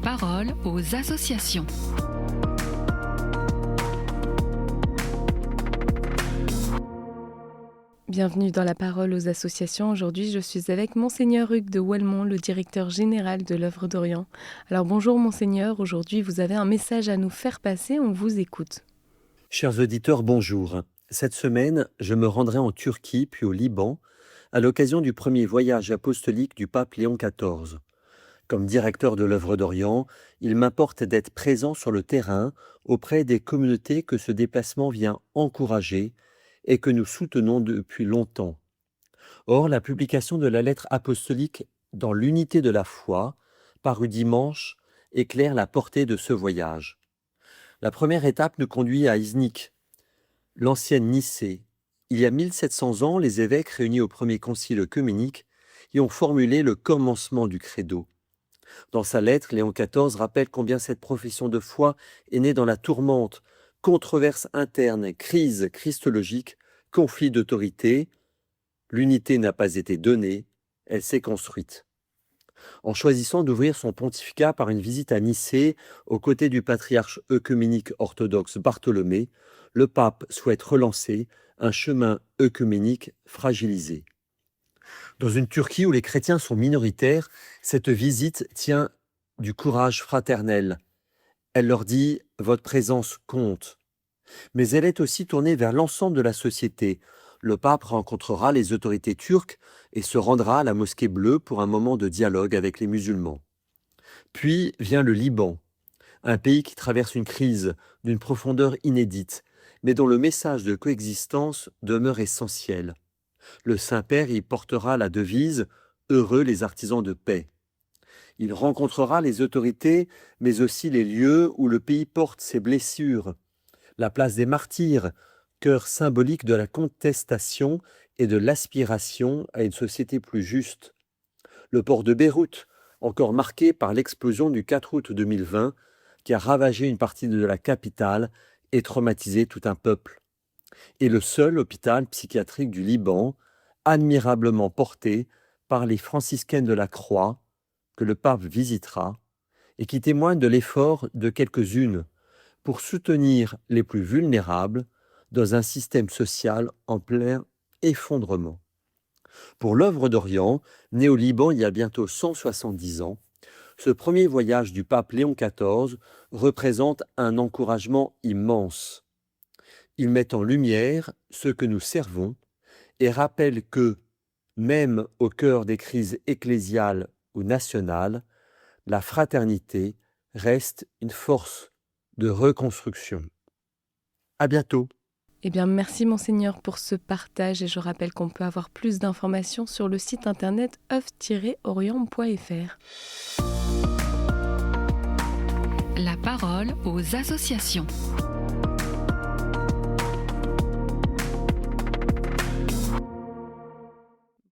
parole aux associations. Bienvenue dans la parole aux associations. Aujourd'hui, je suis avec Monseigneur Hugues de Welmont, le directeur général de l'Œuvre d'Orient. Alors bonjour Monseigneur, aujourd'hui vous avez un message à nous faire passer, on vous écoute. Chers auditeurs, bonjour. Cette semaine, je me rendrai en Turquie puis au Liban à l'occasion du premier voyage apostolique du pape Léon XIV. Comme directeur de l'Œuvre d'Orient, il m'importe d'être présent sur le terrain auprès des communautés que ce déplacement vient encourager et que nous soutenons depuis longtemps. Or, la publication de la lettre apostolique dans l'unité de la foi, parue dimanche, éclaire la portée de ce voyage. La première étape nous conduit à Iznik, l'ancienne Nicée. Il y a 1700 ans, les évêques réunis au premier concile œcuménique y ont formulé le commencement du credo. Dans sa lettre, Léon XIV rappelle combien cette profession de foi est née dans la tourmente, controverse interne, crise christologique, conflit d'autorité. L'unité n'a pas été donnée, elle s'est construite. En choisissant d'ouvrir son pontificat par une visite à Nicée aux côtés du patriarche œcuménique orthodoxe Bartholomée, le pape souhaite relancer un chemin œcuménique fragilisé. Dans une Turquie où les chrétiens sont minoritaires, cette visite tient du courage fraternel. Elle leur dit « Votre présence compte ». Mais elle est aussi tournée vers l'ensemble de la société. Le pape rencontrera les autorités turques et se rendra à la mosquée bleue pour un moment de dialogue avec les musulmans. Puis vient le Liban, un pays qui traverse une crise d'une profondeur inédite, mais dont le message de coexistence demeure essentiel. Le Saint-Père y portera la devise « Heureux les artisans de paix ». Il rencontrera les autorités, mais aussi les lieux où le pays porte ses blessures. La place des martyrs, cœur symbolique de la contestation et de l'aspiration à une société plus juste. Le port de Beyrouth, encore marqué par l'explosion du 4 août 2020, qui a ravagé une partie de la capitale et traumatisé tout un peuple. Et le seul hôpital psychiatrique du Liban, admirablement porté par les franciscaines de la Croix, que le pape visitera, et qui témoigne de l'effort de quelques-unes pour soutenir les plus vulnérables dans un système social en plein effondrement. Pour l'Œuvre d'Orient, née au Liban il y a bientôt 170 ans, ce premier voyage du pape Léon XIV représente un encouragement immense. Il met en lumière ce que nous servons et rappelle que, même au cœur des crises ecclésiales ou nationales, la fraternité reste une force de reconstruction. À bientôt. Eh bien, merci Monseigneur pour ce partage et je rappelle qu'on peut avoir plus d'informations sur le site internet oeuvre-orient.fr. La parole aux associations.